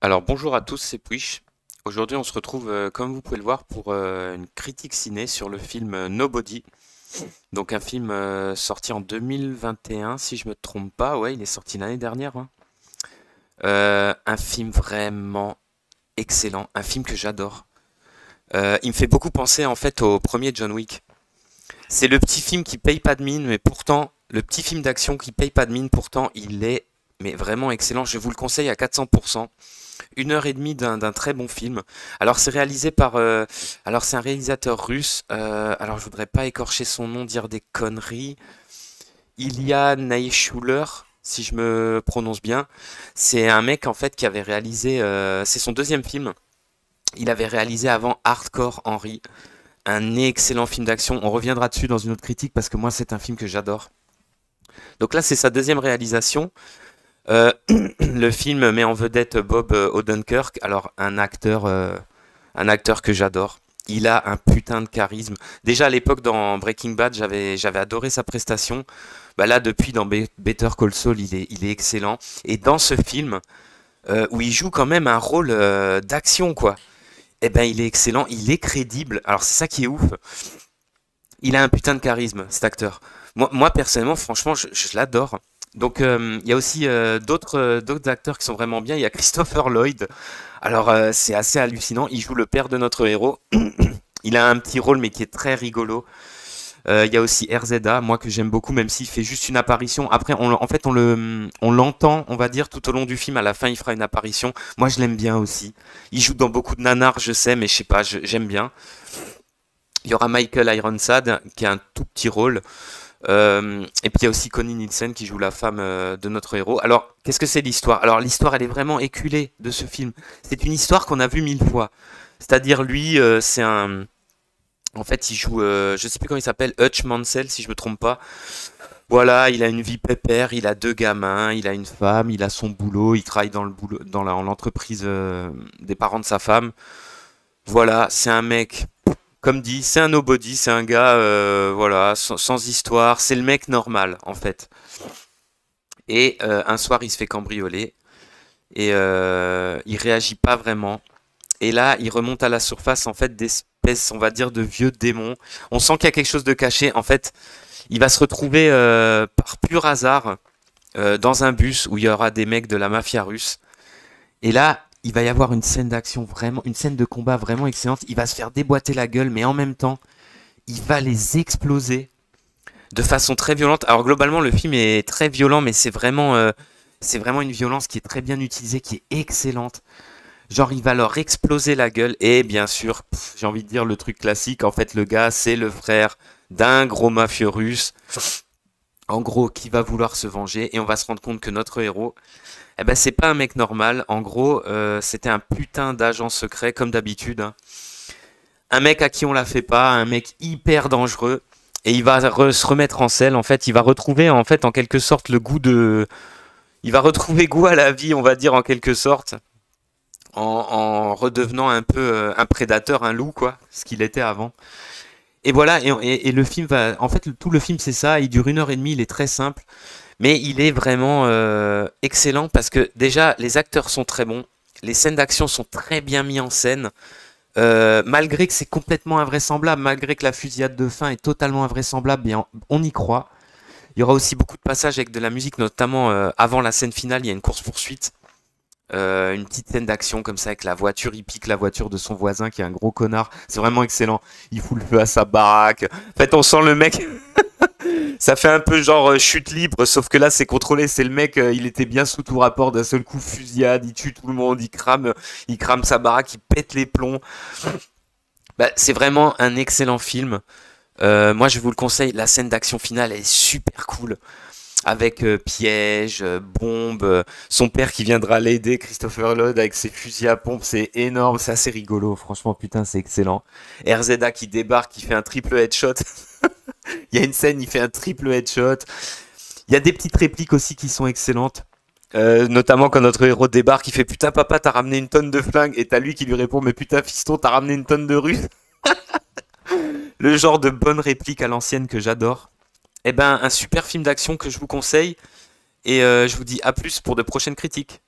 Alors bonjour à tous, c'est Puish. Aujourd'hui on se retrouve, comme vous pouvez le voir, pour une critique ciné sur le film Nobody. Donc un film sorti en 2021, si je me trompe pas. Ouais, il est sorti l'année dernière, hein. Un film vraiment excellent, un film que j'adore. Il me fait beaucoup penser en fait au premier John Wick. C'est le petit film qui paye pas de mine, mais pourtant, le petit film d'action qui paye pas de mine, pourtant il est mais vraiment excellent. Je vous le conseille à 400%. 1 heure et demie d'un très bon film. Alors c'est réalisé par, alors c'est un réalisateur russe. Alors je voudrais pas écorcher son nom, dire des conneries. Ilya Naishuller, si je me prononce bien. C'est un mec en fait qui avait réalisé, c'est son deuxième film. Il avait réalisé avant Hardcore Henry, un excellent film d'action. On reviendra dessus dans une autre critique parce que moi c'est un film que j'adore. Donc là c'est sa deuxième réalisation. Euh, le film met en vedette Bob Odenkirk, alors un acteur que j'adore. Il a un putain de charisme. Déjà à l'époque dans Breaking Bad, j'avais adoré sa prestation. Bah là depuis dans Better Call Saul, il est excellent. Et dans ce film où il joue quand même un rôle d'action quoi, eh ben il est excellent, il est crédible. Alors c'est ça qui est ouf. Il a un putain de charisme cet acteur. Moi personnellement, franchement, je l'adore. Donc il y a aussi d'autres acteurs qui sont vraiment bien. Il y a Christopher Lloyd. Alors c'est assez hallucinant. Il joue le père de notre héros. Il a un petit rôle mais qui est très rigolo. Il y a aussi RZA, moi que j'aime beaucoup, même s'il fait juste une apparition. Après, en fait, on l'entend, on va dire, tout au long du film. À la fin, il fera une apparition. Moi, je l'aime bien aussi. Il joue dans beaucoup de nanars, je sais, mais je sais pas, j'aime bien. Il y aura Michael Ironside qui a un tout petit rôle. Et puis il y a aussi Connie Nielsen qui joue la femme de notre héros. Alors, qu'est-ce que c'est l'histoire? Alors, l'histoire, elle est vraiment éculée de ce film. C'est une histoire qu'on a vue 1000 fois. C'est-à-dire, lui, c'est un. En fait, il joue. Je sais plus comment il s'appelle, Hutch Mansell, si je me trompe pas. Voilà, il a une vie pépère, il a deux gamins, il a une femme, il a son boulot, il travaille dans le boulot, dans l'entreprise des parents de sa femme. Voilà, c'est un mec comme dit, c'est un nobody, c'est un gars, voilà, sans histoire, c'est le mec normal, en fait. Et un soir, il se fait cambrioler et il réagit pas vraiment. Et là, il remonte à la surface, en fait, d'espèces, on va dire, de vieux démons. On sent qu'il y a quelque chose de caché. En fait, il va se retrouver par pur hasard dans un bus où il y aura des mecs de la mafia russe. Et là, il va y avoir une scène d'action vraiment, une scène de combat vraiment excellente. Il va se faire déboîter la gueule, mais en même temps, il va les exploser de façon très violente. Alors globalement, le film est très violent, mais c'est vraiment une violence qui est très bien utilisée, qui est excellente. Genre, il va leur exploser la gueule. Et bien sûr, j'ai envie de dire le truc classique. En fait, le gars, c'est le frère d'un gros mafieux russe. En gros, qui va vouloir se venger. Et on va se rendre compte que notre héros, eh ben, c'est pas un mec normal. En gros, c'était un putain d'agent secret, comme d'habitude, hein. Un mec à qui on la fait pas, un mec hyper dangereux. Et il va se remettre en selle. En fait, il va retrouver, en fait, en quelque sorte, le goût de. Il va retrouver goût à la vie, on va dire, en quelque sorte. En redevenant un peu un prédateur, un loup, quoi. Ce qu'il était avant. Et voilà, et le film va. En fait, tout le film, c'est ça. Il dure 1 heure et demie, il est très simple. Mais il est vraiment excellent parce que déjà, les acteurs sont très bons. Les scènes d'action sont très bien mises en scène. Malgré que c'est complètement invraisemblable, malgré que la fusillade de fin est totalement invraisemblable, bien, on y croit. Il y aura aussi beaucoup de passages avec de la musique, notamment avant la scène finale, il y a une course-poursuite. Une petite scène d'action comme ça avec la voiture, il pique la voiture de son voisin qui est un gros connard. C'est vraiment excellent. Il fout le feu à sa baraque. En fait, on sent le mec. Ça fait un peu genre chute libre, sauf que là c'est contrôlé, c'est le mec, il était bien sous tout rapport, d'un seul coup fusillade, il tue tout le monde, il crame sa baraque, il pète les plombs. Bah, c'est vraiment un excellent film. Moi je vous le conseille, la scène d'action finale elle est super cool. Avec piège, bombe, son père qui viendra l'aider, Christopher Lloyd avec ses fusils à pompe, c'est énorme, c'est assez rigolo, franchement putain c'est excellent. RZA qui débarque, qui fait un triple headshot. Il y a une scène, il fait un triple headshot. Il y a des petites répliques aussi qui sont excellentes. Notamment quand notre héros débarque, il fait putain papa t'as ramené une tonne de flingues et t'as lui qui lui répond mais putain fiston t'as ramené une tonne de russes. Le genre de bonne réplique à l'ancienne que j'adore. Eh ben un super film d'action que je vous conseille et je vous dis à plus pour de prochaines critiques.